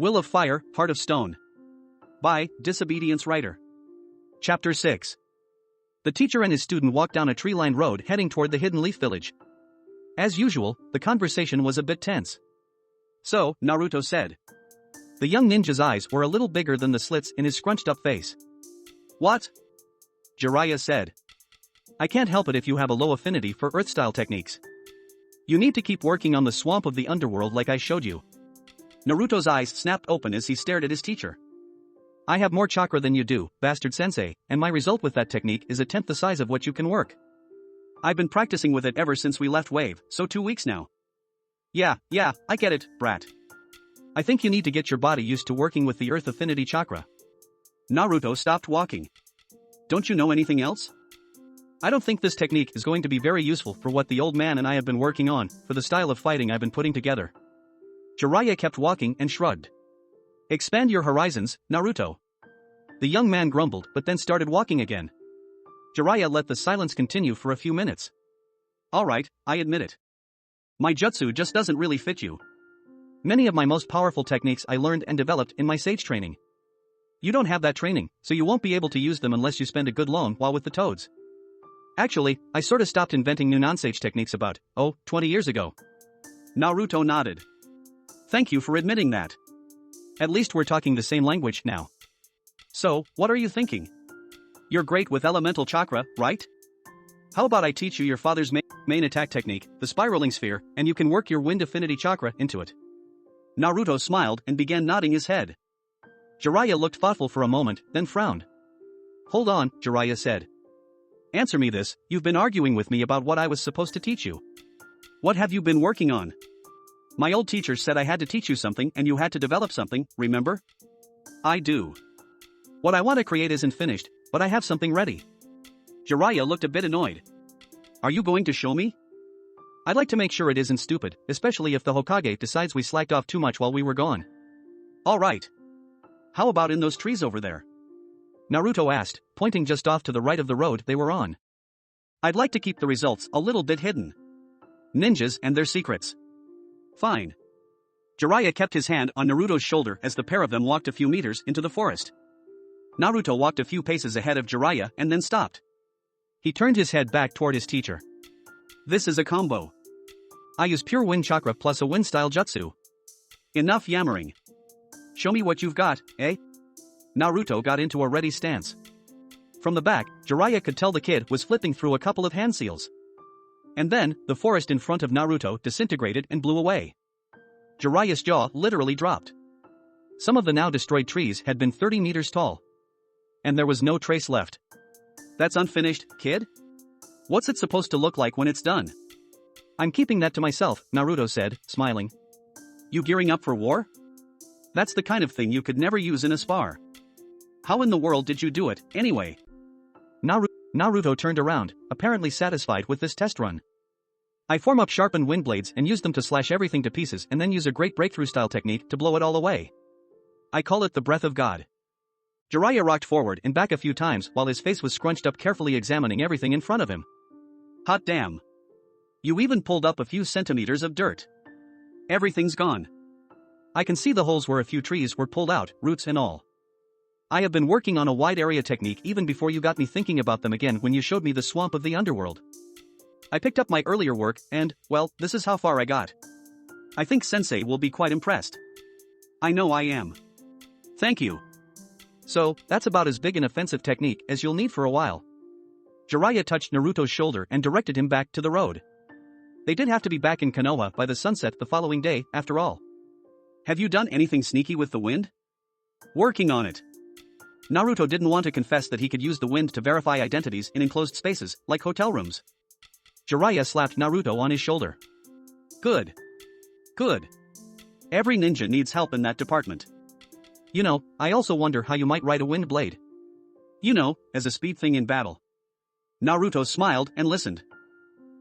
Will of Fire, Heart of Stone. By Disobedience Writer. Chapter 6. The teacher and his student walked down a tree-lined road heading toward the Hidden Leaf Village. As usual, the conversation was a bit tense. So, Naruto said. The young ninja's eyes were a little bigger than the slits in his scrunched-up face. What? Jiraiya said. I can't help it if you have a low affinity for earth-style techniques. You need to keep working on the swamp of the underworld like I showed you. Naruto's eyes snapped open as he stared at his teacher. I have more chakra than you do, bastard sensei, and my result with that technique is a tenth the size of what you can work. I've been practicing with it ever since we left Wave, so 2 weeks now. Yeah, I get it, brat. I think you need to get your body used to working with the earth affinity chakra. Naruto stopped walking. Don't you know anything else? I don't think this technique is going to be very useful for what the old man and I have been working on, for the style of fighting I've been putting together. Jiraiya kept walking and shrugged. Expand your horizons, Naruto. The young man grumbled but then started walking again. Jiraiya let the silence continue for a few minutes. Alright, I admit it. My jutsu just doesn't really fit you. Many of my most powerful techniques I learned and developed in my sage training. You don't have that training, so you won't be able to use them unless you spend a good long while with the toads. Actually, I sorta stopped inventing new non-sage techniques about, 20 years ago. Naruto nodded. Thank you for admitting that. At least we're talking the same language now. So, what are you thinking? You're great with elemental chakra, right? How about I teach you your father's main attack technique, the spiraling sphere, and you can work your wind affinity chakra into it. Naruto smiled and began nodding his head. Jiraiya looked thoughtful for a moment, then frowned. Hold on, Jiraiya said. Answer me this, you've been arguing with me about what I was supposed to teach you. What have you been working on? My old teacher said I had to teach you something and you had to develop something, remember? I do. What I want to create isn't finished, but I have something ready. Jiraiya looked a bit annoyed. Are you going to show me? I'd like to make sure it isn't stupid, especially if the Hokage decides we slacked off too much while we were gone. Alright. How about in those trees over there? Naruto asked, pointing just off to the right of the road they were on. I'd like to keep the results a little bit hidden. Ninjas and their secrets. Fine. Jiraiya kept his hand on Naruto's shoulder as the pair of them walked a few meters into the forest. Naruto walked a few paces ahead of Jiraiya and then stopped. He turned his head back toward his teacher. This is a combo. I use pure wind chakra plus a wind-style jutsu. Enough yammering. Show me what you've got, eh? Naruto got into a ready stance. From the back, Jiraiya could tell the kid was flipping through a couple of hand seals. And then, the forest in front of Naruto disintegrated and blew away. Jiraiya's jaw literally dropped. Some of the now destroyed trees had been 30 meters tall. And there was no trace left. That's unfinished, kid? What's it supposed to look like when it's done? I'm keeping that to myself, Naruto said, smiling. You gearing up for war? That's the kind of thing you could never use in a spar. How in the world did you do it, anyway? Naruto turned around, apparently satisfied with this test run. I form up sharpened wind blades and use them to slash everything to pieces and then use a great breakthrough-style technique to blow it all away. I call it the breath of God. Jiraiya rocked forward and back a few times while his face was scrunched up, carefully examining everything in front of him. Hot damn. You even pulled up a few centimeters of dirt. Everything's gone. I can see the holes where a few trees were pulled out, roots and all. I have been working on a wide area technique even before you got me thinking about them again when you showed me the swamp of the underworld. I picked up my earlier work and, well, this is how far I got. I think Sensei will be quite impressed. I know I am. Thank you. So, that's about as big an offensive technique as you'll need for a while. Jiraiya touched Naruto's shoulder and directed him back to the road. They did have to be back in Konoha by the sunset the following day, after all. Have you done anything sneaky with the wind? Working on it. Naruto didn't want to confess that he could use the wind to verify identities in enclosed spaces, like hotel rooms. Jiraiya slapped Naruto on his shoulder. Good. Good. Every ninja needs help in that department. You know, I also wonder how you might ride a wind blade. You know, as a speed thing in battle. Naruto smiled and listened.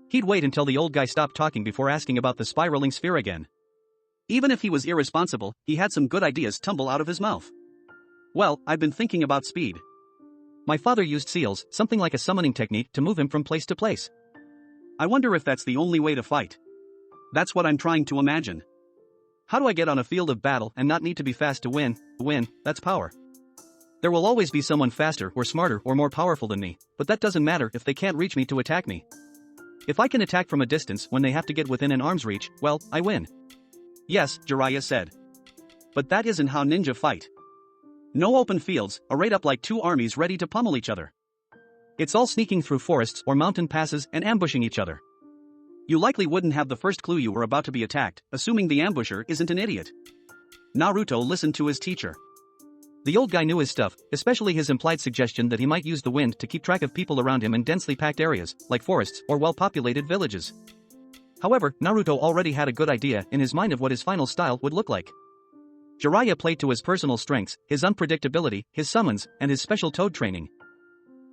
He'd wait until the old guy stopped talking before asking about the spiraling sphere again. Even if he was irresponsible, he had some good ideas tumble out of his mouth. Well, I've been thinking about speed. My father used seals, something like a summoning technique, to move him from place to place. I wonder if that's the only way to fight. That's what I'm trying to imagine. How do I get on a field of battle and not need to be fast to win? Win, that's power. There will always be someone faster or smarter or more powerful than me, but that doesn't matter if they can't reach me to attack me. If I can attack from a distance when they have to get within an arm's reach, well, I win. Yes, Jiraiya said. But that isn't how ninja fight. No open fields, arrayed up like two armies ready to pummel each other. It's all sneaking through forests or mountain passes and ambushing each other. You likely wouldn't have the first clue you were about to be attacked, assuming the ambusher isn't an idiot. Naruto listened to his teacher. The old guy knew his stuff, especially his implied suggestion that he might use the wind to keep track of people around him in densely packed areas, like forests or well-populated villages. However, Naruto already had a good idea in his mind of what his final style would look like. Jiraiya played to his personal strengths, his unpredictability, his summons, and his special toad training.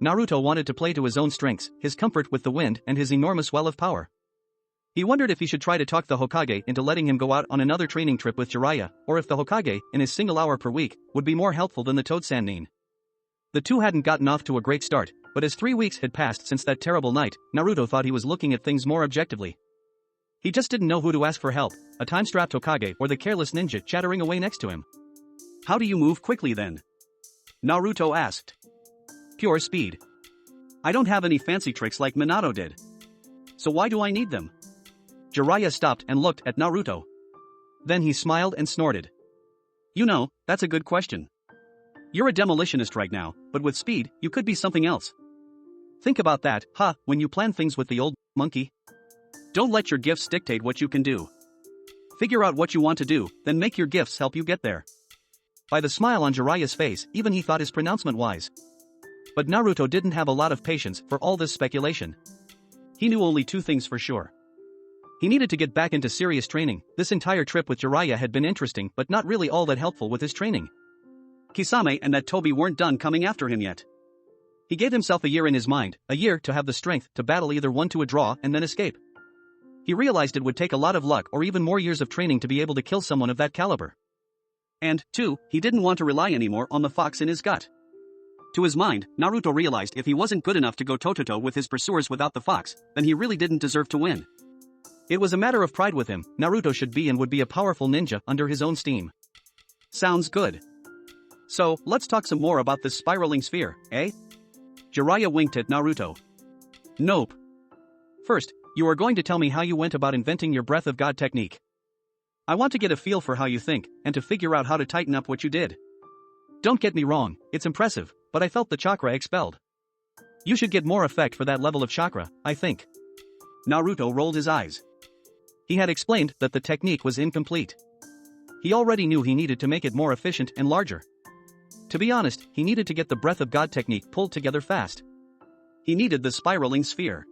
Naruto wanted to play to his own strengths, his comfort with the wind and his enormous well of power. He wondered if he should try to talk the Hokage into letting him go out on another training trip with Jiraiya, or if the Hokage, in his single hour per week, would be more helpful than the Toad Sannin. The two hadn't gotten off to a great start, but as 3 weeks had passed since that terrible night, Naruto thought he was looking at things more objectively. He just didn't know who to ask for help, a time-strapped Hokage or the careless ninja chattering away next to him. How do you move quickly then? Naruto asked. Pure speed. I don't have any fancy tricks like Minato did. So why do I need them? Jiraiya stopped and looked at Naruto. Then he smiled and snorted. You know, that's a good question. You're a demolitionist right now, but with speed, you could be something else. Think about that, when you plan things with the old monkey. Don't let your gifts dictate what you can do. Figure out what you want to do, then make your gifts help you get there. By the smile on Jiraiya's face, even he thought his pronouncement wise. But Naruto didn't have a lot of patience for all this speculation. He knew only two things for sure. He needed to get back into serious training. This entire trip with Jiraiya had been interesting but not really all that helpful with his training. Kisame and that Toby weren't done coming after him yet. He gave himself a year in his mind, a year to have the strength to battle either one to a draw and then escape. He realized it would take a lot of luck or even more years of training to be able to kill someone of that caliber. And, 2, he didn't want to rely anymore on the fox in his gut. To his mind, Naruto realized if he wasn't good enough to go toe-to-toe with his pursuers without the fox, then he really didn't deserve to win. It was a matter of pride with him. Naruto should be and would be a powerful ninja under his own steam. Sounds good. So, let's talk some more about this spiraling sphere, eh? Jiraiya winked at Naruto. Nope. First, you are going to tell me how you went about inventing your Breath of God technique. I want to get a feel for how you think, and to figure out how to tighten up what you did. Don't get me wrong, it's impressive, but I felt the chakra expelled. You should get more effect for that level of chakra, I think. Naruto rolled his eyes. He had explained that the technique was incomplete. He already knew he needed to make it more efficient and larger. To be honest, he needed to get the Breath of God technique pulled together fast. He needed the spiraling sphere.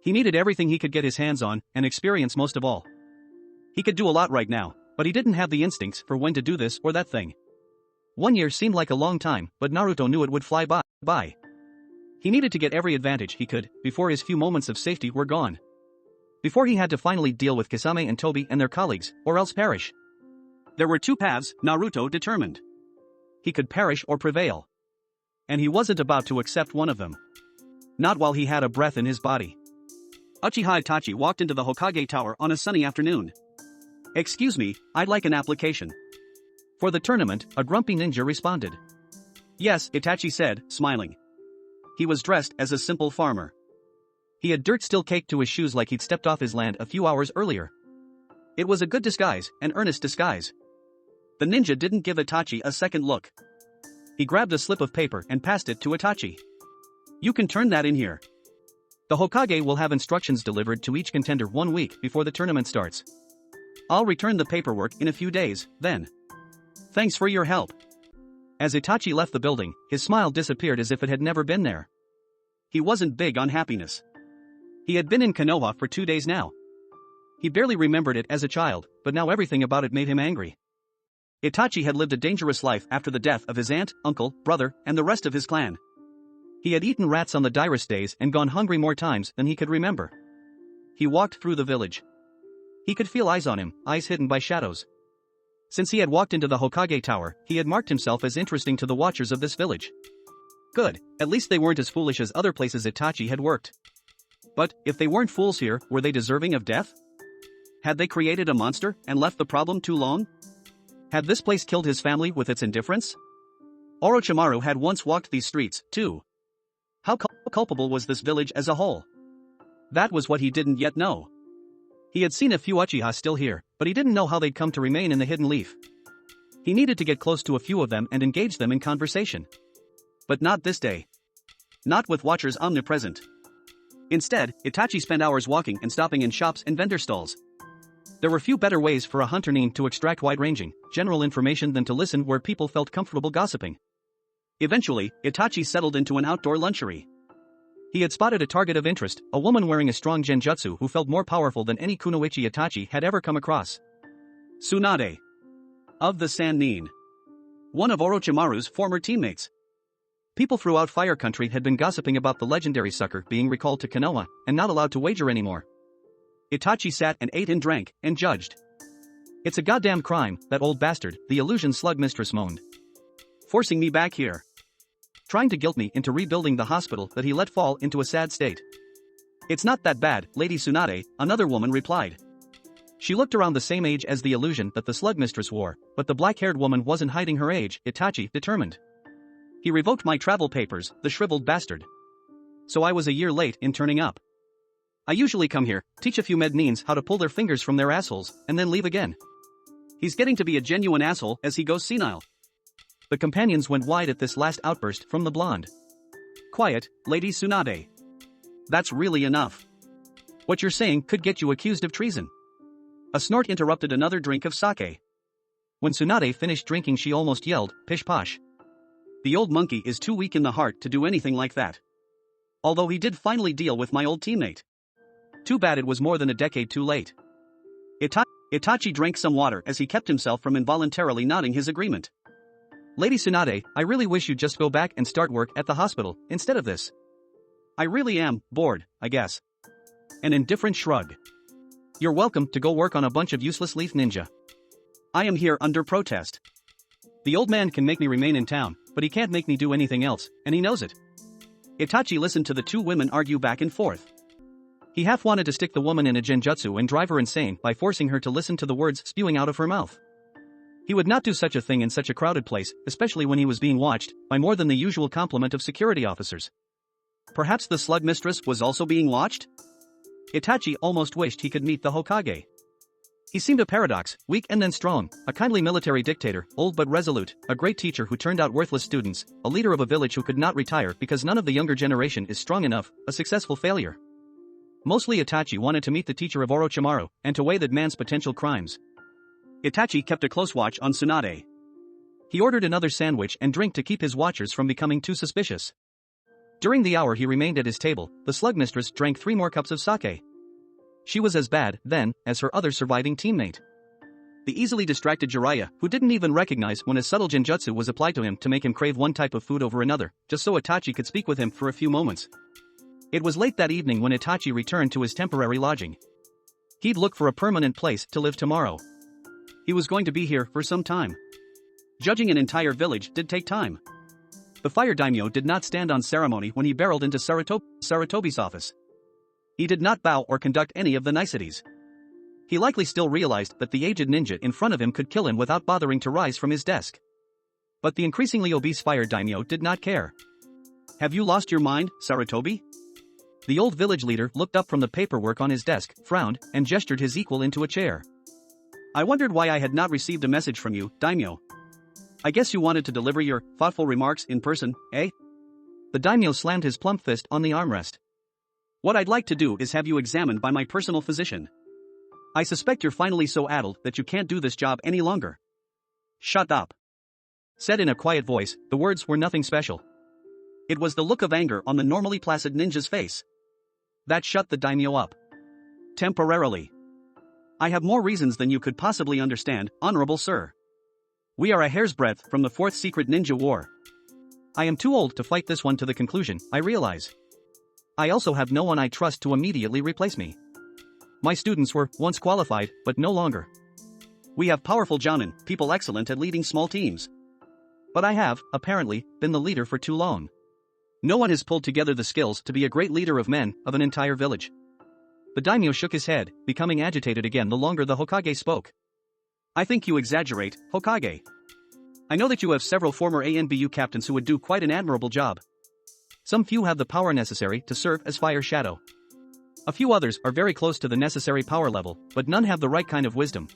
He needed everything he could get his hands on, and experience most of all. He could do a lot right now, but he didn't have the instincts for when to do this or that thing. 1 year seemed like a long time, but Naruto knew it would fly by. He needed to get every advantage he could, before his few moments of safety were gone. Before he had to finally deal with Kisame and Toby and their colleagues, or else perish. There were two paths, Naruto determined. He could perish or prevail. And he wasn't about to accept one of them. Not while he had a breath in his body. Uchiha Itachi walked into the Hokage Tower on a sunny afternoon. Excuse me, I'd like an application. For the tournament, a grumpy ninja responded. Yes, Itachi said, smiling. He was dressed as a simple farmer. He had dirt still caked to his shoes like he'd stepped off his land a few hours earlier. It was a good disguise, an earnest disguise. The ninja didn't give Itachi a second look. He grabbed a slip of paper and passed it to Itachi. You can turn that in here. The Hokage will have instructions delivered to each contender 1 week before the tournament starts. I'll return the paperwork in a few days, then. Thanks for your help. As Itachi left the building, his smile disappeared as if it had never been there. He wasn't big on happiness. He had been in Konoha for 2 days now. He barely remembered it as a child, but now everything about it made him angry. Itachi had lived a dangerous life after the death of his aunt, uncle, brother, and the rest of his clan. He had eaten rats on the direst days and gone hungry more times than he could remember. He walked through the village. He could feel eyes on him, eyes hidden by shadows. Since he had walked into the Hokage Tower, he had marked himself as interesting to the watchers of this village. Good, at least they weren't as foolish as other places Itachi had worked. But, if they weren't fools here, were they deserving of death? Had they created a monster and left the problem too long? Had this place killed his family with its indifference? Orochimaru had once walked these streets, too. How culpable was this village as a whole? That was what he didn't yet know. He had seen a few Uchiha still here, but he didn't know how they'd come to remain in the Hidden Leaf. He needed to get close to a few of them and engage them in conversation. But not this day. Not with Watchers omnipresent. Instead, Itachi spent hours walking and stopping in shops and vendor stalls. There were few better ways for a hunter nin to extract wide-ranging, general information than to listen where people felt comfortable gossiping. Eventually, Itachi settled into an outdoor lunchery. He had spotted a target of interest, a woman wearing a strong genjutsu who felt more powerful than any kunoichi Itachi had ever come across. Tsunade. Of the Sand Nin. One of Orochimaru's former teammates. People throughout Fire Country had been gossiping about the legendary sucker being recalled to Konoha, and not allowed to wager anymore. Itachi sat and ate and drank, and judged. It's a goddamn crime, that old bastard, the illusion slug mistress moaned. Forcing me back here. Trying to guilt me into rebuilding the hospital that he let fall into a sad state. It's not that bad, Lady Tsunade, another woman replied. She looked around the same age as the illusion that the slug mistress wore, but the black-haired woman wasn't hiding her age, Itachi determined. He revoked my travel papers, the shriveled bastard. So I was a year late in turning up. I usually come here, teach a few med nins how to pull their fingers from their assholes, and then leave again. He's getting to be a genuine asshole as he goes senile. The companions went wide at this last outburst from the blonde. Quiet, Lady Tsunade. That's really enough. What you're saying could get you accused of treason. A snort interrupted another drink of sake. When Tsunade finished drinking she almost yelled, pish posh. The old monkey is too weak in the heart to do anything like that. Although he did finally deal with my old teammate. Too bad it was more than a decade too late. Itachi drank some water as he kept himself from involuntarily nodding his agreement. Lady Tsunade, I really wish you'd just go back and start work at the hospital, instead of this. I really am bored, I guess. An indifferent shrug. You're welcome to go work on a bunch of useless leaf ninja. I am here under protest. The old man can make me remain in town, but he can't make me do anything else, and he knows it. Itachi listened to the two women argue back and forth. He half wanted to stick the woman in a genjutsu and drive her insane by forcing her to listen to the words spewing out of her mouth. He would not do such a thing in such a crowded place, especially when he was being watched by more than the usual complement of security officers. Perhaps the slug mistress was also being watched? Itachi almost wished he could meet the Hokage. He seemed a paradox, weak and then strong, a kindly military dictator, old but resolute, a great teacher who turned out worthless students, a leader of a village who could not retire because none of the younger generation is strong enough, a successful failure. Mostly Itachi wanted to meet the teacher of Orochimaru, and to weigh that man's potential crimes. Itachi kept a close watch on Tsunade. He ordered another sandwich and drink to keep his watchers from becoming too suspicious. During the hour he remained at his table, the slug mistress drank 3 more cups of sake. She was as bad, then, as her other surviving teammate. The easily distracted Jiraiya, who didn't even recognize when a subtle genjutsu was applied to him to make him crave one type of food over another, just so Itachi could speak with him for a few moments. It was late that evening when Itachi returned to his temporary lodging. He'd look for a permanent place to live tomorrow. He was going to be here for some time. Judging an entire village did take time. The fire daimyo did not stand on ceremony when he barreled into Sarutobi's office. He did not bow or conduct any of the niceties. He likely still realized that the aged ninja in front of him could kill him without bothering to rise from his desk. But the increasingly obese fire daimyo did not care. Have you lost your mind, Sarutobi? The old village leader looked up from the paperwork on his desk, frowned, and gestured his equal into a chair. I wondered why I had not received a message from you, daimyo. I guess you wanted to deliver your thoughtful remarks in person, eh? The daimyo slammed his plump fist on the armrest. What I'd like to do is have you examined by my personal physician. I suspect you're finally so addled that you can't do this job any longer. Shut up. Said in a quiet voice, the words were nothing special. It was the look of anger on the normally placid ninja's face. That shut the daimyo up. Temporarily. I have more reasons than you could possibly understand, honorable sir. We are a hair's breadth from the 4th secret ninja war. I am too old to fight this one to the conclusion, I realize. I also have no one I trust to immediately replace me. My students were once qualified, but no longer. We have powerful jounin, people excellent at leading small teams. But I have, apparently, been the leader for too long. No one has pulled together the skills to be a great leader of men, of an entire village. The daimyo shook his head, becoming agitated again the longer the Hokage spoke. I think you exaggerate, Hokage. I know that you have several former ANBU captains who would do quite an admirable job. Some few have the power necessary to serve as fire shadow. A few others are very close to the necessary power level, but none have the right kind of wisdom.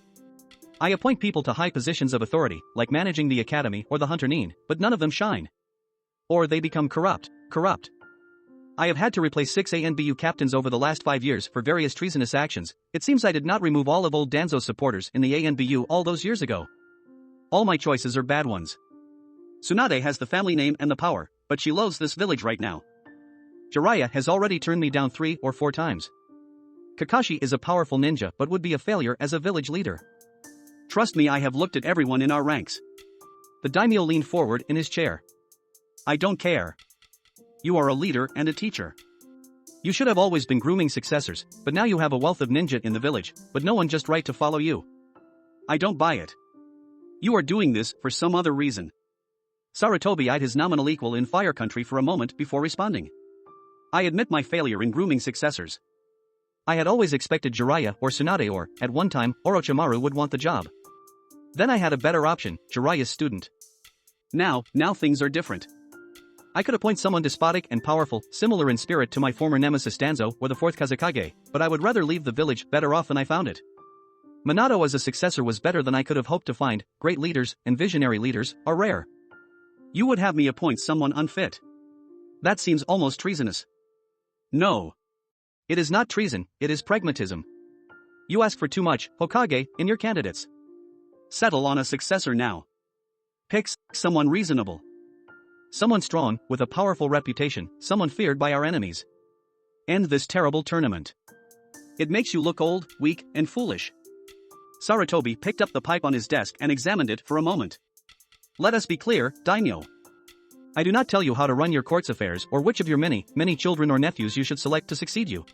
I appoint people to high positions of authority, like managing the academy or the hunter nin, but none of them shine. Or they become corrupt. I have had to replace 6 ANBU captains over the last 5 years for various treasonous actions. It seems I did not remove all of old Danzo's supporters in the ANBU all those years ago. All my choices are bad ones. Tsunade has the family name and the power, but she loathes this village right now. Jiraiya has already turned me down 3 or 4 times. Kakashi is a powerful ninja but would be a failure as a village leader. Trust me, I have looked at everyone in our ranks. The daimyo leaned forward in his chair. I don't care. You are a leader and a teacher. You should have always been grooming successors, but now you have a wealth of ninja in the village, but no one just right to follow you. I don't buy it. You are doing this for some other reason. Sarutobi eyed his nominal equal in Fire Country for a moment before responding. I admit my failure in grooming successors. I had always expected Jiraiya or Tsunade or, at one time, Orochimaru would want the job. Then I had a better option, Jiraiya's student. Now things are different. I could appoint someone despotic and powerful, similar in spirit to my former nemesis Danzo or the 4th Kazekage, but I would rather leave the village better off than I found it. Minato as a successor was better than I could have hoped to find. Great leaders and visionary leaders are rare. You would have me appoint someone unfit. That seems almost treasonous. No. It is not treason, it is pragmatism. You ask for too much, Hokage, in your candidates. Settle on a successor now. Pick someone reasonable. Someone strong, with a powerful reputation, someone feared by our enemies. End this terrible tournament. It makes you look old, weak, and foolish. Sarutobi picked up the pipe on his desk and examined it for a moment. Let us be clear, daimyo. I do not tell you how to run your court's affairs or which of your many children or nephews you should select to succeed you.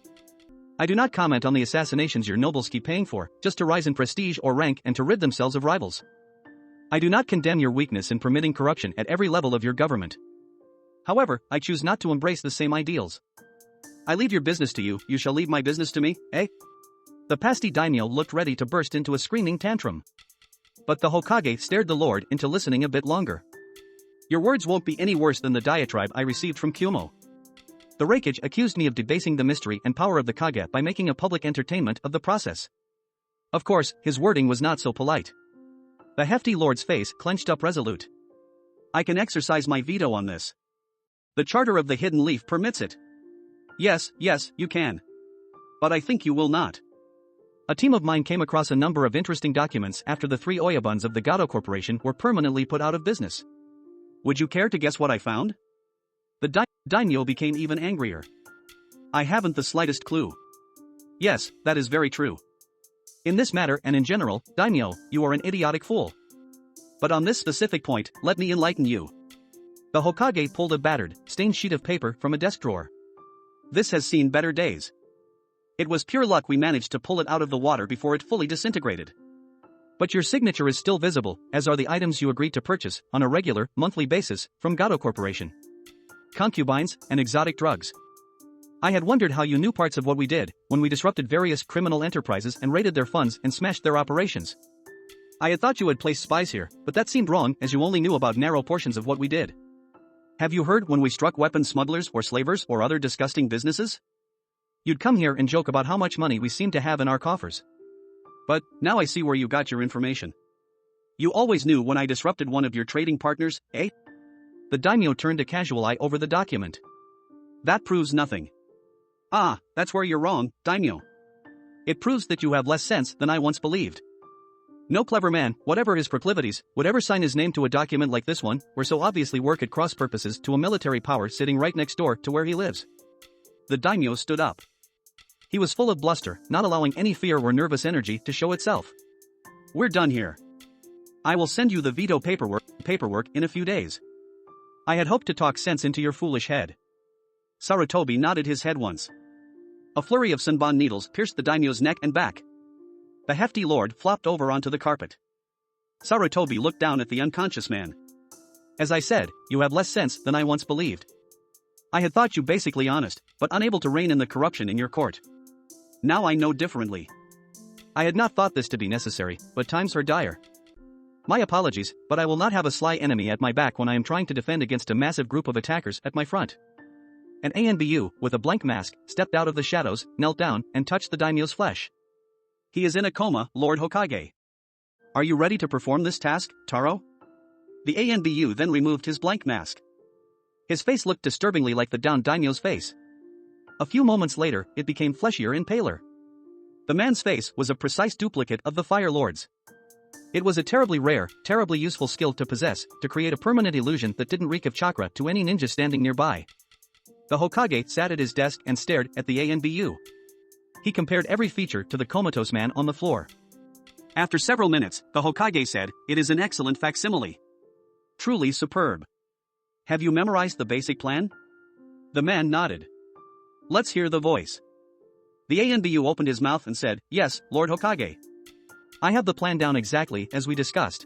I do not comment on the assassinations your nobles keep paying for, just to rise in prestige or rank and to rid themselves of rivals. I do not condemn your weakness in permitting corruption at every level of your government. However, I choose not to embrace the same ideals. I leave your business to you, you shall leave my business to me, eh? The pasty daimyo looked ready to burst into a screaming tantrum. But the Hokage stared the lord into listening a bit longer. Your words won't be any worse than the diatribe I received from Kyumo. The Raikage accused me of debasing the mystery and power of the Kage by making a public entertainment of the process. Of course, his wording was not so polite. The hefty lord's face clenched up resolute. I can exercise my veto on this. The Charter of the Hidden Leaf permits it. Yes, you can. But I think you will not. A team of mine came across a number of interesting documents after the 3 Oyabun's of the Gado Corporation were permanently put out of business. Would you care to guess what I found? The daimyo became even angrier. I haven't the slightest clue. Yes, that is very true. In this matter and in general, daimyo, you are an idiotic fool. But on this specific point, let me enlighten you. The Hokage pulled a battered, stained sheet of paper from a desk drawer. This has seen better days. It was pure luck we managed to pull it out of the water before it fully disintegrated. But your signature is still visible, as are the items you agreed to purchase, on a regular, monthly basis, from Gado Corporation. Concubines, and exotic drugs. I had wondered how you knew parts of what we did, when we disrupted various criminal enterprises and raided their funds and smashed their operations. I had thought you had placed spies here, but that seemed wrong as you only knew about narrow portions of what we did. Have you heard when we struck weapon smugglers or slavers or other disgusting businesses? You'd come here and joke about how much money we seem to have in our coffers. But, now I see where you got your information. You always knew when I disrupted one of your trading partners, eh? The daimyo turned a casual eye over the document. That proves nothing. Ah, that's where you're wrong, daimyo. It proves that you have less sense than I once believed. No clever man, whatever his proclivities, would ever sign his name to a document like this one, where so obviously work at cross purposes to a military power sitting right next door to where he lives. The daimyo stood up. He was full of bluster, not allowing any fear or nervous energy to show itself. We're done here. I will send you the veto paperwork in a few days. I had hoped to talk sense into your foolish head. Sarutobi nodded his head once. A flurry of sunbon needles pierced the daimyo's neck and back. The hefty lord flopped over onto the carpet. Sarutobi looked down at the unconscious man. As I said, you have less sense than I once believed. I had thought you basically honest, but unable to rein in the corruption in your court. Now I know differently. I had not thought this to be necessary, but times are dire. My apologies, but I will not have a sly enemy at my back when I am trying to defend against a massive group of attackers at my front. An ANBU, with a blank mask, stepped out of the shadows, knelt down, and touched the daimyo's flesh. He is in a coma, Lord Hokage. Are you ready to perform this task, Taro? The ANBU then removed his blank mask. His face looked disturbingly like the downed daimyo's face. A few moments later, it became fleshier and paler. The man's face was a precise duplicate of the Fire Lord's. It was a terribly rare, terribly useful skill to possess, to create a permanent illusion that didn't reek of chakra to any ninja standing nearby. The Hokage sat at his desk and stared at the ANBU. He compared every feature to the comatose man on the floor. After several minutes, the Hokage said, "It is an excellent facsimile. Truly superb. Have you memorized the basic plan?" The man nodded. Let's hear the voice. The ANBU opened his mouth and said, "Yes, Lord Hokage. I have the plan down exactly as we discussed."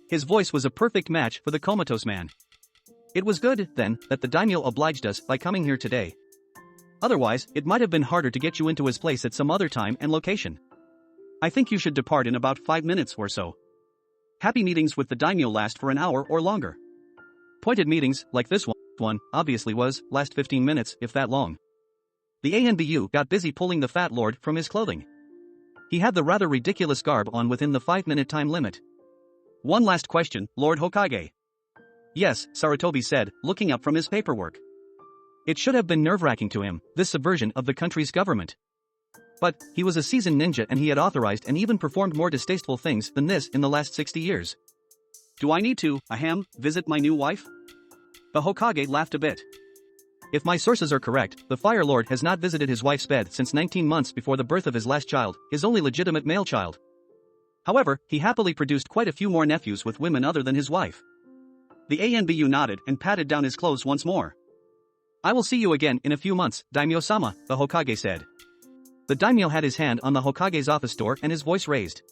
His voice was a perfect match for the comatose man. It was good, then, that the daimyo obliged us by coming here today. Otherwise, it might have been harder to get you into his place at some other time and location. I think you should depart in about 5 minutes or so. Happy meetings with the daimyo last for an hour or longer. Pointed meetings, like this one, obviously last 15 minutes, if that long. The ANBU got busy pulling the fat lord from his clothing. He had the rather ridiculous garb on within the 5-minute time limit. One last question, Lord Hokage. Yes, Sarutobi said, looking up from his paperwork. It should have been nerve-wracking to him, this subversion of the country's government. But, he was a seasoned ninja and he had authorized and even performed more distasteful things than this in the last 60 years. Do I need to, visit my new wife? The Hokage laughed a bit. If my sources are correct, the Fire Lord has not visited his wife's bed since 19 months before the birth of his last child, his only legitimate male child. However, he happily produced quite a few more nephews with women other than his wife. The ANBU nodded and patted down his clothes once more. I will see you again in a few months, Daimyo-sama, the Hokage said. The daimyo had his hand on the Hokage's office door and his voice raised.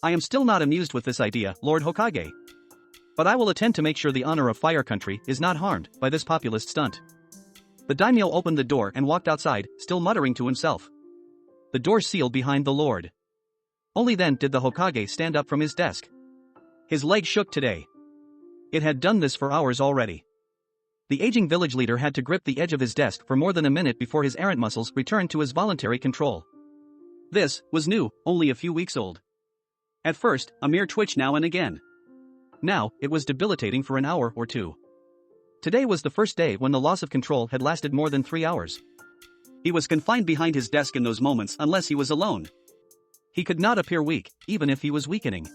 I am still not amused with this idea, Lord Hokage. But I will attend to make sure the honor of Fire Country is not harmed by this populist stunt. The daimyo opened the door and walked outside, still muttering to himself. The door sealed behind the lord. Only then did the Hokage stand up from his desk. His leg shook today. It had done this for hours already. The aging village leader had to grip the edge of his desk for more than a minute before his errant muscles returned to his voluntary control. This was new, only a few weeks old. At first, a mere twitch now and again. Now, it was debilitating for an hour or two. Today was the first day when the loss of control had lasted more than 3 hours. He was confined behind his desk in those moments unless he was alone. He could not appear weak, even if he was weakening.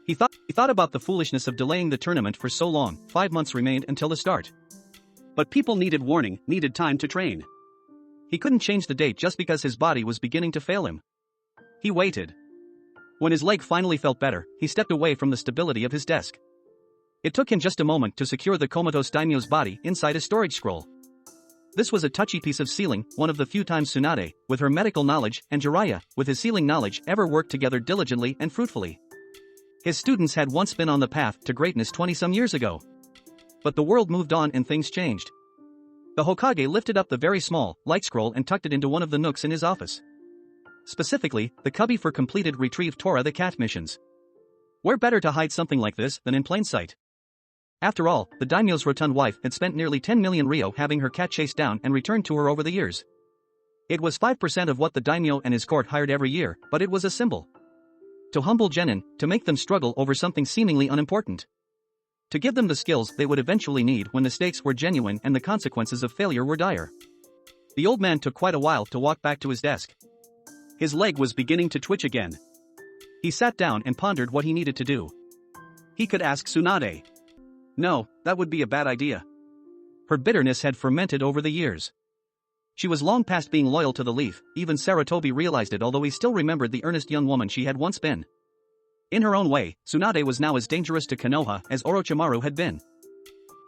He thought about the foolishness of delaying the tournament for so long. 5 months remained until the start. But people needed warning, needed time to train. He couldn't change the date just because his body was beginning to fail him. He waited. When his leg finally felt better, he stepped away from the stability of his desk. It took him just a moment to secure the comatose daimyo's body inside a storage scroll. This was a touchy piece of sealing, one of the few times Tsunade, with her medical knowledge, and Jiraiya, with his sealing knowledge, ever worked together diligently and fruitfully. His students had once been on the path to greatness 20-some years ago. But the world moved on and things changed. The Hokage lifted up the very small, light scroll and tucked it into one of the nooks in his office. Specifically, the cubby for completed Retrieve Tora the cat missions. Where better to hide something like this than in plain sight? After all, the daimyo's rotund wife had spent nearly 10 million ryo having her cat chased down and returned to her over the years. It was 5% of what the daimyo and his court hired every year, but it was a symbol. To humble genin, to make them struggle over something seemingly unimportant. To give them the skills they would eventually need when the stakes were genuine and the consequences of failure were dire. The old man took quite a while to walk back to his desk. His leg was beginning to twitch again. He sat down and pondered what he needed to do. He could ask Tsunade. No, that would be a bad idea. Her bitterness had fermented over the years. She was long past being loyal to the leaf, even Sarutobi realized it, although he still remembered the earnest young woman she had once been. In her own way, Tsunade was now as dangerous to Konoha as Orochimaru had been.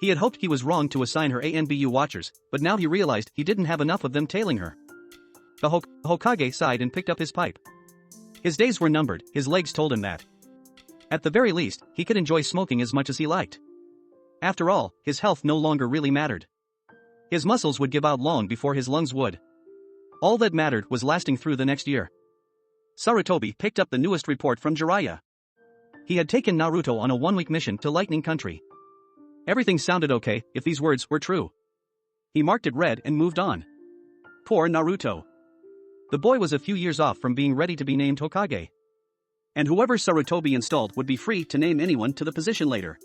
He had hoped he was wrong to assign her ANBU watchers, but now he realized he didn't have enough of them tailing her. The Hokage sighed and picked up his pipe. His days were numbered, his legs told him that. At the very least, he could enjoy smoking as much as he liked. After all, his health no longer really mattered. His muscles would give out long before his lungs would. All that mattered was lasting through the next year. Sarutobi picked up the newest report from Jiraiya. He had taken Naruto on a one-week mission to Lightning Country. Everything sounded okay, if these words were true. He marked it red and moved on. Poor Naruto. The boy was a few years off from being ready to be named Hokage. And whoever Sarutobi installed would be free to name anyone to the position later.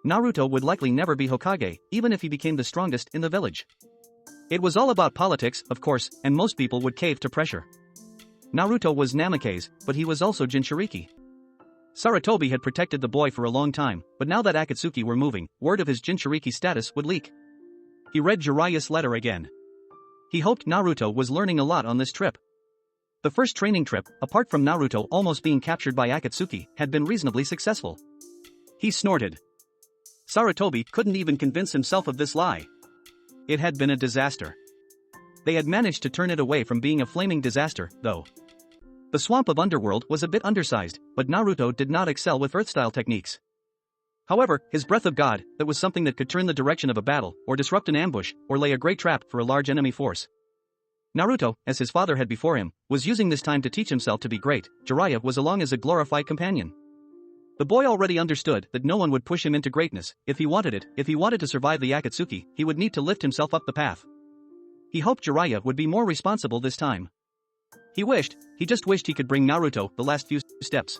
Naruto would likely never be Hokage, even if he became the strongest in the village. It was all about politics, of course, and most people would cave to pressure. Naruto was Namake's, but he was also Jinchuriki. Sarutobi had protected the boy for a long time, but now that Akatsuki were moving, word of his Jinchuriki status would leak. He read Jiraiya's letter again. He hoped Naruto was learning a lot on this trip. The first training trip, apart from Naruto almost being captured by Akatsuki, had been reasonably successful. He snorted. Sarutobi couldn't even convince himself of this lie. It had been a disaster. They had managed to turn it away from being a flaming disaster, though. The swamp of Underworld was a bit undersized, but Naruto did not excel with Earth-style techniques. However, his breath of God, that was something that could turn the direction of a battle, or disrupt an ambush, or lay a great trap for a large enemy force. Naruto, as his father had before him, was using this time to teach himself to be great. Jiraiya was along as a glorified companion. The boy already understood that no one would push him into greatness. If he wanted it, if he wanted to survive the Akatsuki, he would need to lift himself up the path. He hoped Jiraiya would be more responsible this time. He just wished he could bring Naruto the last few steps.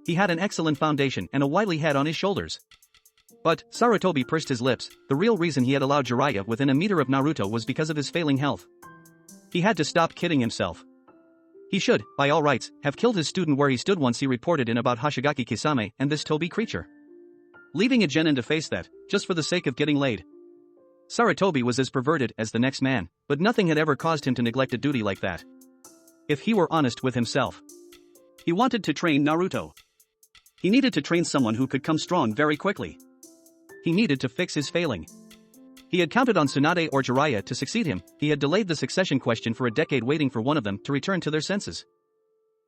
He had an excellent foundation and a wily head on his shoulders. But, Sarutobi pursed his lips, the real reason he had allowed Jiraiya within a meter of Naruto was because of his failing health. He had to stop kidding himself. He should, by all rights, have killed his student where he stood once he reported in about Hoshigaki Kisame and this Tobi creature. Leaving a genin to face that, just for the sake of getting laid. Sarutobi was as perverted as the next man, but nothing had ever caused him to neglect a duty like that. If he were honest with himself. He wanted to train Naruto. He needed to train someone who could come strong very quickly. He needed to fix his failing. He had counted on Tsunade or Jiraiya to succeed him. He had delayed the succession question for a decade waiting for one of them to return to their senses.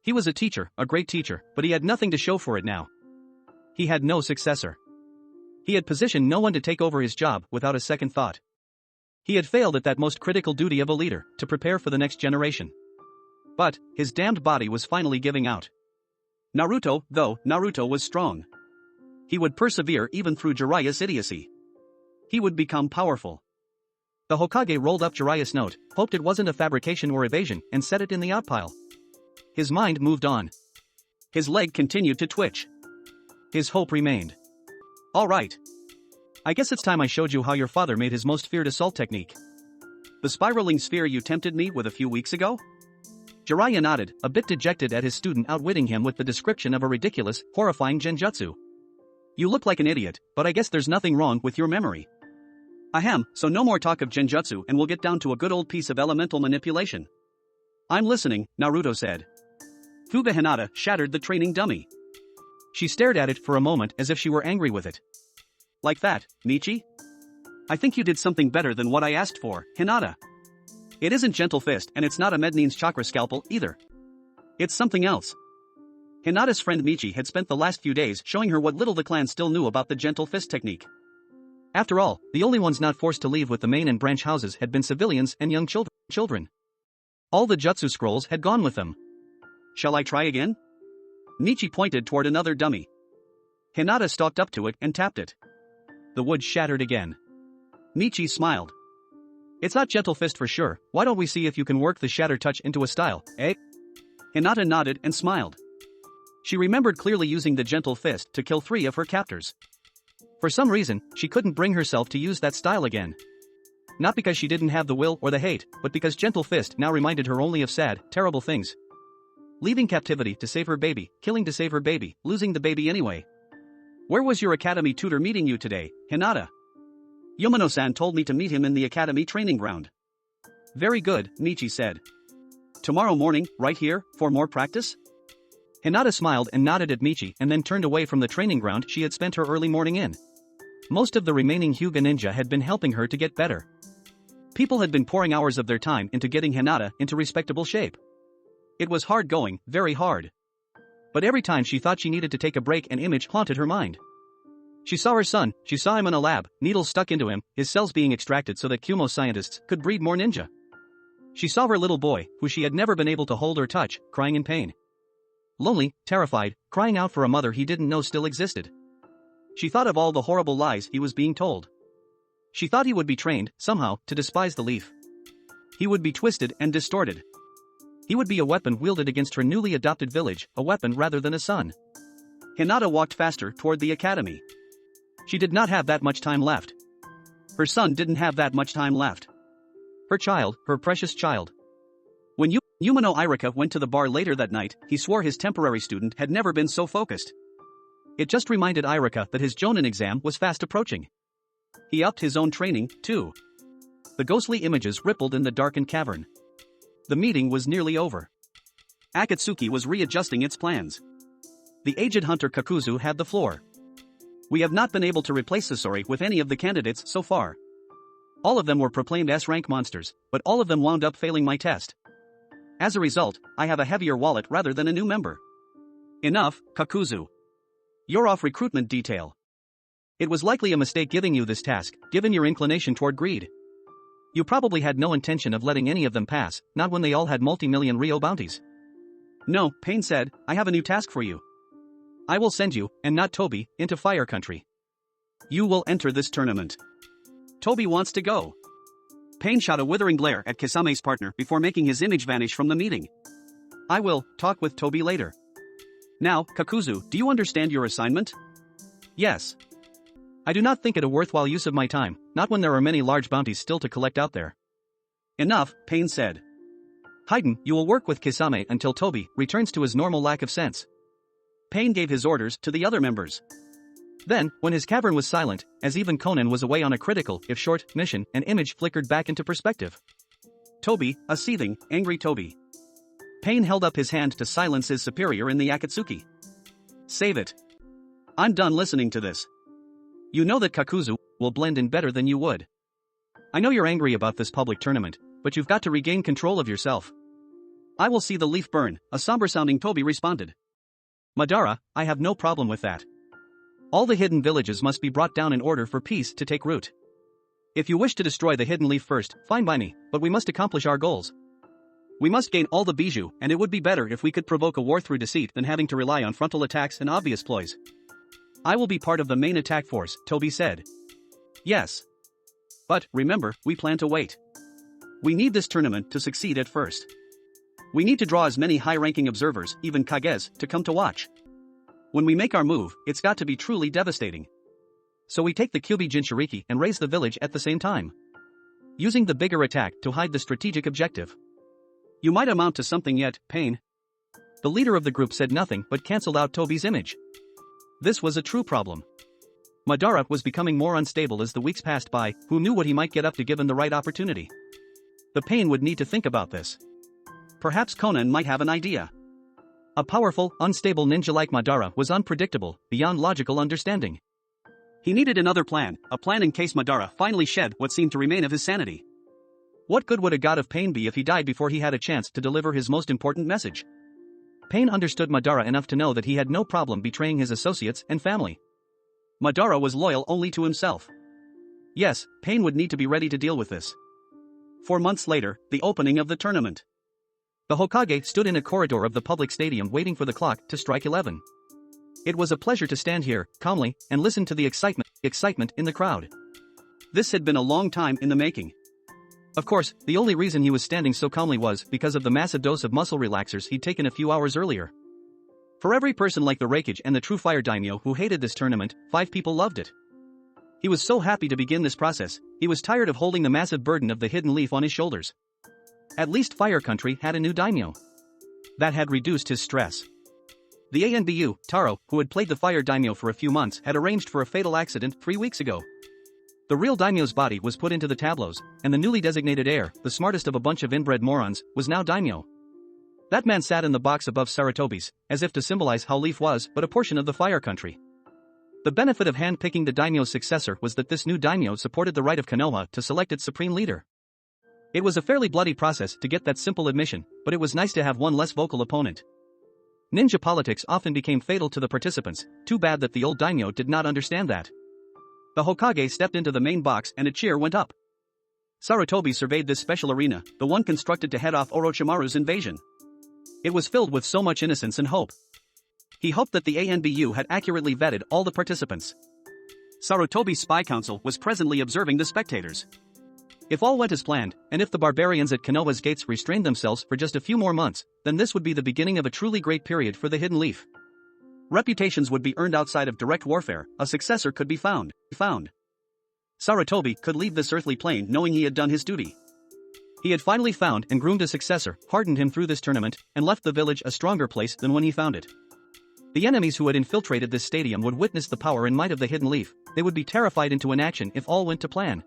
He was a teacher, a great teacher, but he had nothing to show for it now. He had no successor. He had positioned no one to take over his job without a second thought. He had failed at that most critical duty of a leader, to prepare for the next generation. But, his damned body was finally giving out. Naruto was strong. He would persevere even through Jiraiya's idiocy. He would become powerful. The Hokage rolled up Jiraiya's note, hoped it wasn't a fabrication or evasion, and set it in the outpile. His mind moved on. His leg continued to twitch. His hope remained. All right. I guess it's time I showed you how your father made his most feared assault technique. The spiraling sphere you tempted me with a few weeks ago? Jiraiya nodded, a bit dejected at his student outwitting him with the description of a ridiculous, horrifying genjutsu. You look like an idiot, but I guess there's nothing wrong with your memory. Ahem, so no more talk of genjutsu and we'll get down to a good old piece of elemental manipulation. I'm listening, Naruto said. Fuga Hinata shattered the training dummy. She stared at it for a moment as if she were angry with it. Like that, Michi? I think you did something better than what I asked for, Hinata. It isn't Gentle Fist and it's not a Mednin's chakra scalpel either. It's something else. Hinata's friend Michi had spent the last few days showing her what little the clan still knew about the Gentle Fist technique. After all, the only ones not forced to leave with the main and branch houses had been civilians and young children. All the jutsu scrolls had gone with them. Shall I try again? Michi pointed toward another dummy. Hinata stalked up to it and tapped it. The wood shattered again. Michi smiled. It's not Gentle Fist for sure, why don't we see if you can work the shatter touch into a style, eh? Hinata nodded and smiled. She remembered clearly using the Gentle Fist to kill 3 of her captors. For some reason, she couldn't bring herself to use that style again. Not because she didn't have the will or the hate, but because Gentle Fist now reminded her only of sad, terrible things. Leaving captivity to save her baby, killing to save her baby, losing the baby anyway. Where was your academy tutor meeting you today, Hinata? Yamano-san told me to meet him in the academy training ground. Very good, Michi said. Tomorrow morning, right here, for more practice? Hinata smiled and nodded at Michi and then turned away from the training ground she had spent her early morning in. Most of the remaining Hyuga ninja had been helping her to get better. People had been pouring hours of their time into getting Hinata into respectable shape. It was hard going, very hard. But every time she thought she needed to take a break, an image haunted her mind. She saw her son, she saw him in a lab, needles stuck into him, his cells being extracted so that Kumo scientists could breed more ninja. She saw her little boy, who she had never been able to hold or touch, crying in pain. Lonely, terrified, crying out for a mother he didn't know still existed. She thought of all the horrible lies he was being told. She thought he would be trained, somehow, to despise the leaf. He would be twisted and distorted. He would be a weapon wielded against her newly adopted village, a weapon rather than a son. Hinata walked faster toward the academy. She did not have that much time left. Her son didn't have that much time left. Her child, her precious child. When Yumano Irika went to the bar later that night, he swore his temporary student had never been so focused. It just reminded Irika that his Jonin exam was fast approaching. He upped his own training, too. The ghostly images rippled in the darkened cavern. The meeting was nearly over. Akatsuki was readjusting its plans. The aged hunter Kakuzu had the floor. We have not been able to replace Sasori with any of the candidates so far. All of them were proclaimed S-rank monsters, but all of them wound up failing my test. As a result, I have a heavier wallet rather than a new member. Enough, Kakuzu. You're off recruitment detail. It was likely a mistake giving you this task, given your inclination toward greed. You probably had no intention of letting any of them pass, not when they all had multi-million Ryo bounties. No, Pain said, I have a new task for you. I will send you, and not Toby, into Fire Country. You will enter this tournament. Toby wants to go. Pain shot a withering glare at Kisame's partner before making his image vanish from the meeting. I will talk with Toby later. Now, Kakuzu, do you understand your assignment? Yes. I do not think it a worthwhile use of my time, not when there are many large bounties still to collect out there. Enough, Pain said. Haydn, you will work with Kisame until Toby returns to his normal lack of sense. Pain gave his orders to the other members. Then, when his cavern was silent, as even Conan was away on a critical, if short, mission, an image flickered back into perspective. Toby, a seething, angry Toby. Pain held up his hand to silence his superior in the Akatsuki. Save it. I'm done listening to this. You know that Kakuzu will blend in better than you would. I know you're angry about this public tournament, but you've got to regain control of yourself. I will see the leaf burn, a somber-sounding Toby responded. Madara, I have no problem with that. All the hidden villages must be brought down in order for peace to take root. If you wish to destroy the hidden leaf first, fine by me, but we must accomplish our goals. We must gain all the bijou, and it would be better if we could provoke a war through deceit than having to rely on frontal attacks and obvious ploys. I will be part of the main attack force, Toby said. Yes. But, remember, we plan to wait. We need this tournament to succeed at first. We need to draw as many high-ranking observers, even Kages, to come to watch. When we make our move, it's got to be truly devastating. So we take the Kyubi Jinchuriki and raise the village at the same time. Using the bigger attack to hide the strategic objective. You might amount to something yet, Pain. The leader of the group said nothing but cancelled out Toby's image. This was a true problem. Madara was becoming more unstable as the weeks passed by, who knew what he might get up to given the right opportunity. The Pain would need to think about this. Perhaps Conan might have an idea. A powerful, unstable ninja like Madara was unpredictable, beyond logical understanding. He needed another plan, a plan in case Madara finally shed what seemed to remain of his sanity. What good would a god of pain be if he died before he had a chance to deliver his most important message? Pain understood Madara enough to know that he had no problem betraying his associates and family. Madara was loyal only to himself. Yes, Pain would need to be ready to deal with this. 4 months later, the opening of the tournament. The Hokage stood in a corridor of the public stadium waiting for the clock to strike 11. It was a pleasure to stand here, calmly, and listen to the excitement in the crowd. This had been a long time in the making. Of course, the only reason he was standing so calmly was because of the massive dose of muscle relaxers he'd taken a few hours earlier. For every person like the Raikage and the True Fire Daimyo who hated this tournament, 5 people loved it. He was so happy to begin this process, he was tired of holding the massive burden of the hidden leaf on his shoulders. At least Fire Country had a new daimyo. That had reduced his stress. The ANBU, Taro, who had played the Fire Daimyo for a few months, had arranged for a fatal accident 3 weeks ago. The real daimyo's body was put into the tableaus, and the newly designated heir, the smartest of a bunch of inbred morons, was now daimyo. That man sat in the box above Saratobi's, as if to symbolize how Leaf was but a portion of the Fire Country. The benefit of hand-picking the daimyo's successor was that this new daimyo supported the right of Konoha to select its supreme leader. It was a fairly bloody process to get that simple admission, but it was nice to have one less vocal opponent. Ninja politics often became fatal to the participants, too bad that the old daimyo did not understand that. The Hokage stepped into the main box and a cheer went up. Sarutobi surveyed this special arena, the one constructed to head off Orochimaru's invasion. It was filled with so much innocence and hope. He hoped that the ANBU had accurately vetted all the participants. Sarutobi's spy council was presently observing the spectators. If all went as planned, and if the barbarians at Konoha's gates restrained themselves for just a few more months, then this would be the beginning of a truly great period for the Hidden Leaf. Reputations would be earned outside of direct warfare, a successor could be found. Sarutobi could leave this earthly plane knowing he had done his duty. He had finally found and groomed a successor, hardened him through this tournament, and left the village a stronger place than when he found it. The enemies who had infiltrated this stadium would witness the power and might of the Hidden Leaf. They would be terrified into inaction if all went to plan.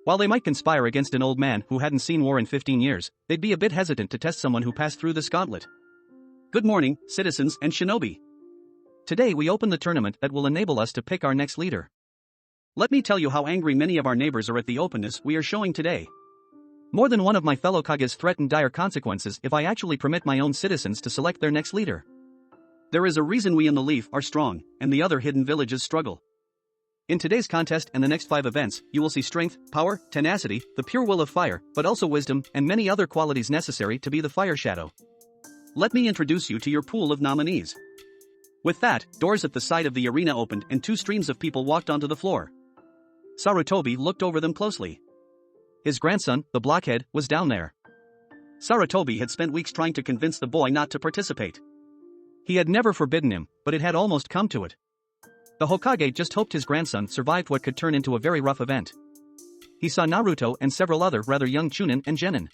While they might conspire against an old man who hadn't seen war in 15 years, they'd be a bit hesitant to test someone who passed through this gauntlet. Good morning, citizens and shinobi. Today we open the tournament that will enable us to pick our next leader. Let me tell you how angry many of our neighbors are at the openness we are showing today. More than one of my fellow Kages threaten dire consequences if I actually permit my own citizens to select their next leader. There is a reason we in the Leaf are strong, and the other hidden villages struggle. In today's contest and the next 5 events, you will see strength, power, tenacity, the pure will of fire, but also wisdom, and many other qualities necessary to be the Fire Shadow. Let me introduce you to your pool of nominees. With that, doors at the side of the arena opened and 2 streams of people walked onto the floor. Sarutobi looked over them closely. His grandson, the blockhead, was down there. Sarutobi had spent weeks trying to convince the boy not to participate. He had never forbidden him, but it had almost come to it. The Hokage just hoped his grandson survived what could turn into a very rough event. He saw Naruto and several other rather young Chunin and Genin.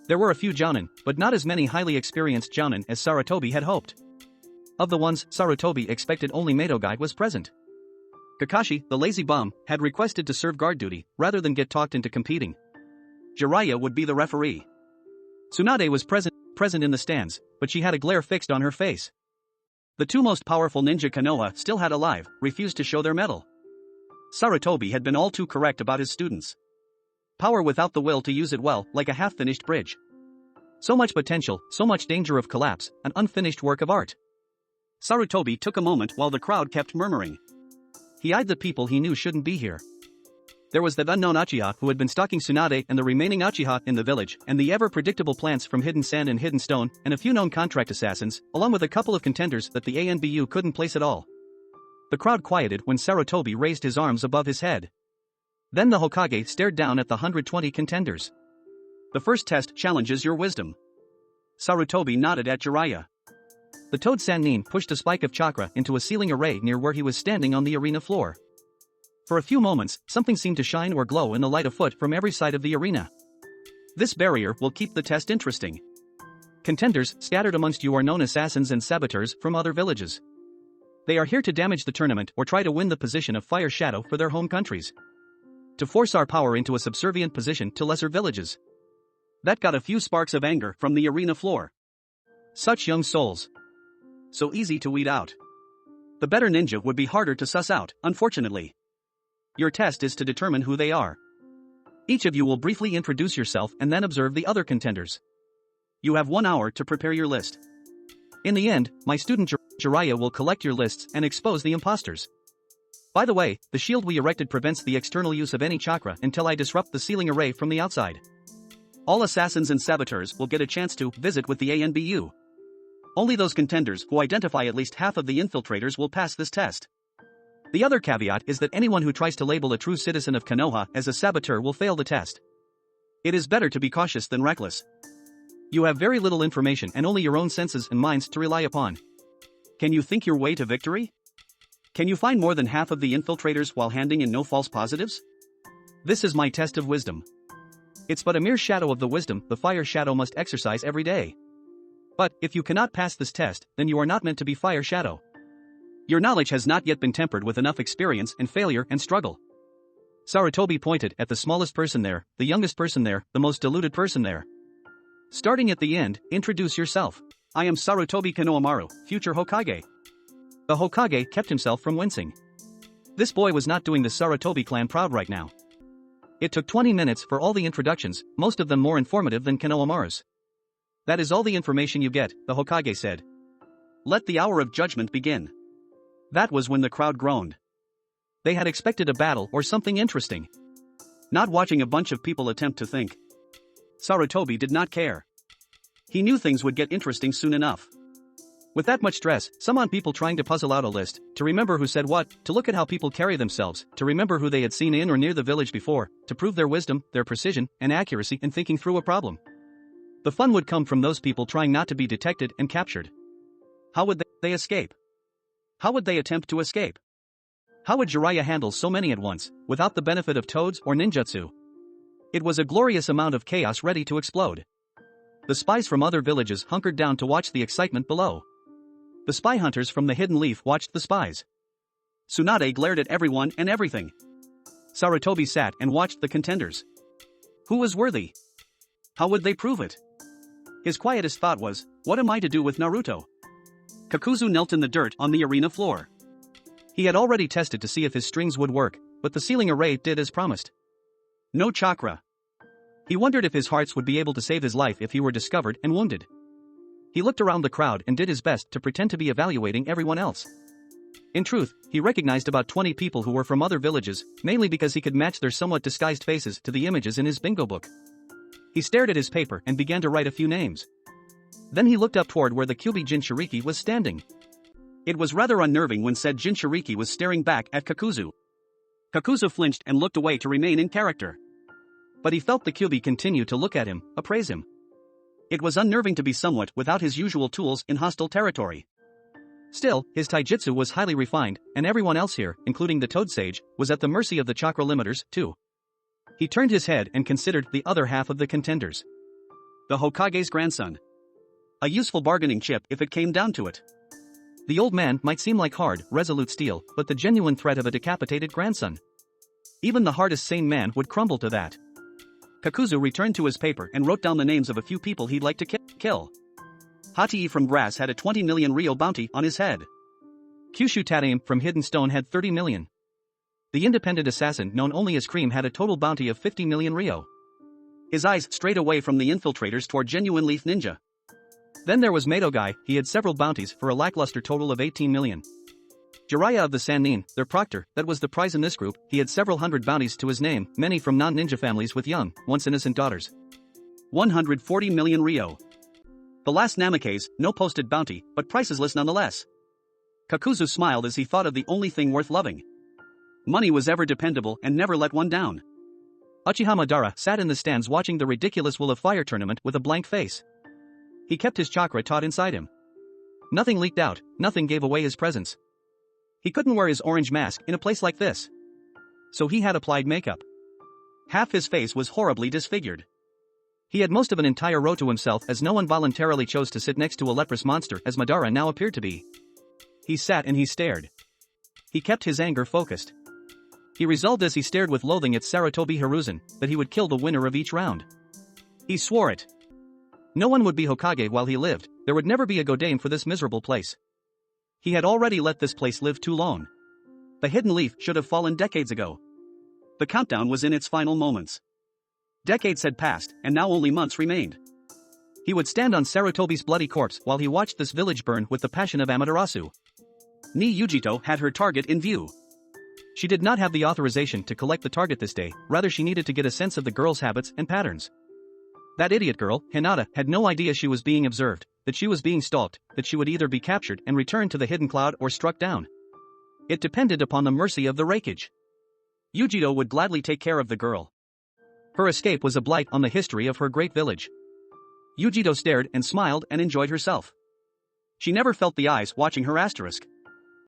There were a few Jounin, but not as many highly experienced Jounin as Sarutobi had hoped. Of the ones Sarutobi expected, only Madogai was present. Kakashi, the lazy bum, had requested to serve guard duty, rather than get talked into competing. Jiraiya would be the referee. Tsunade was present in the stands, but she had a glare fixed on her face. The 2 most powerful ninja Konoha still had alive, refused to show their mettle. Sarutobi had been all too correct about his students. Power without the will to use it well, like a half-finished bridge. So much potential, so much danger of collapse, an unfinished work of art. Sarutobi took a moment while the crowd kept murmuring. He eyed the people he knew shouldn't be here. There was that unknown Uchiha who had been stalking Tsunade and the remaining Uchiha in the village, and the ever-predictable plants from Hidden Sand and Hidden Stone, and a few known contract assassins, along with a couple of contenders that the ANBU couldn't place at all. The crowd quieted when Sarutobi raised his arms above his head. Then the Hokage stared down at the 120 contenders. The first test challenges your wisdom. Sarutobi nodded at Jiraiya. The Toad Sannin pushed a spike of chakra into a ceiling array near where he was standing on the arena floor. For a few moments, something seemed to shine or glow in the light afoot from every side of the arena. This barrier will keep the test interesting. Contenders scattered amongst you are known assassins and saboteurs from other villages. They are here to damage the tournament or try to win the position of Fire Shadow for their home countries. To force our power into a subservient position to lesser villages. That got a few sparks of anger from the arena floor. Such young souls. So easy to weed out. The better ninja would be harder to suss out, unfortunately. Your test is to determine who they are. Each of you will briefly introduce yourself and then observe the other contenders. You have 1 hour to prepare your list. In the end, my student Jiraiya will collect your lists and expose the imposters. By the way, the shield we erected prevents the external use of any chakra until I disrupt the ceiling array from the outside. All assassins and saboteurs will get a chance to visit with the ANBU. Only those contenders who identify at least half of the infiltrators will pass this test. The other caveat is that anyone who tries to label a true citizen of Konoha as a saboteur will fail the test. It is better to be cautious than reckless. You have very little information and only your own senses and minds to rely upon. Can you think your way to victory? Can you find more than half of the infiltrators while handing in no false positives? This is my test of wisdom. It's but a mere shadow of the wisdom the Fire Shadow must exercise every day. But, if you cannot pass this test, then you are not meant to be Fire Shadow. Your knowledge has not yet been tempered with enough experience and failure and struggle. Sarutobi pointed at the smallest person there, the youngest person there, the most deluded person there. Starting at the end, introduce yourself. I am Sarutobi Konohamaru, future Hokage. The Hokage kept himself from wincing. This boy was not doing the Sarutobi clan proud right now. It took 20 minutes for all the introductions, most of them more informative than Konohamaru's. That is all the information you get, the Hokage said. Let the hour of judgment begin. That was when the crowd groaned. They had expected a battle or something interesting. not watching a bunch of people attempt to think. Sarutobi did not care. He knew things would get interesting soon enough. With that much stress, some on people trying to puzzle out a list, to remember who said what, to look at how people carry themselves, to remember who they had seen in or near the village before, to prove their wisdom, their precision, and accuracy in thinking through a problem. The fun would come from those people trying not to be detected and captured. How would they escape? How would they attempt to escape? How would Jiraiya handle so many at once, without the benefit of toads or ninjutsu? It was a glorious amount of chaos ready to explode. The spies from other villages hunkered down to watch the excitement below. The spy hunters from the Hidden Leaf watched the spies. Tsunade glared at everyone and everything. Sarutobi sat and watched the contenders. Who was worthy? How would they prove it? His quietest thought was, what am I to do with Naruto? Kakuzu knelt in the dirt on the arena floor. He had already tested to see if his strings would work, but the sealing array did as promised. No chakra. He wondered if his hearts would be able to save his life if he were discovered and wounded. He looked around the crowd and did his best to pretend to be evaluating everyone else. In truth, he recognized about 20 people who were from other villages, mainly because he could match their somewhat disguised faces to the images in his bingo book. He stared at his paper and began to write a few names. Then he looked up toward where the Kyuubi Jinchuriki was standing. It was rather unnerving when said Jinchuriki was staring back at Kakuzu. Kakuzu flinched and looked away to remain in character. But he felt the Kyuubi continue to look at him, appraise him. It was unnerving to be somewhat without his usual tools in hostile territory. Still, his taijutsu was highly refined, and everyone else here, including the Toad Sage, was at the mercy of the chakra limiters, too. He turned his head and considered the other half of the contenders. The Hokage's grandson. A useful bargaining chip if it came down to it. The old man might seem like hard, resolute steel, but the genuine threat of a decapitated grandson. Even the hardest sane man would crumble to that. Kakuzu returned to his paper and wrote down the names of a few people he'd like to kill. Hatii from Grass had a 20 million Ryo bounty on his head. Kyushu Tadaim from Hidden Stone had 30 million. The independent assassin known only as Cream had a total bounty of 50 million Ryo. His eyes strayed away from the infiltrators toward genuine Leaf Ninja. Then there was Madogai, he had several bounties for a lackluster total of 18 million. Jiraiya of the Sannin, their proctor, that was the prize in this group, he had several hundred bounties to his name, many from non-ninja families with young, once innocent daughters. 140 million Ryo. The last Namikaze, no posted bounty, but priceless nonetheless. Kakuzu smiled as he thought of the only thing worth loving. Money was ever dependable and never let one down. Uchiha Madara sat in the stands watching the ridiculous Will of Fire tournament with a blank face. He kept his chakra taut inside him. Nothing leaked out, nothing gave away his presence. He couldn't wear his orange mask in a place like this. So he had applied makeup. Half his face was horribly disfigured. He had most of an entire row to himself as no one voluntarily chose to sit next to a leprous monster as Madara now appeared to be. He sat and he stared. He kept his anger focused. He resolved as he stared with loathing at Sarutobi Hiruzen that he would kill the winner of each round. He swore it. No one would be Hokage while he lived, there would never be a Godame for this miserable place. He had already let this place live too long. The Hidden Leaf should have fallen decades ago. The countdown was in its final moments. Decades had passed, and now only months remained. He would stand on Sarutobi's bloody corpse while he watched this village burn with the passion of Amaterasu. Ni Yujito had her target in view. She did not have the authorization to collect the target this day, rather she needed to get a sense of the girl's habits and patterns. That idiot girl, Hinata, had no idea she was being observed, that she was being stalked, that she would either be captured and returned to the hidden cloud or struck down. It depended upon the mercy of the Raikage. Yujito would gladly take care of the girl. Her escape was a blight on the history of her great village. Yujito stared and smiled and enjoyed herself. She never felt the eyes watching her asterisk.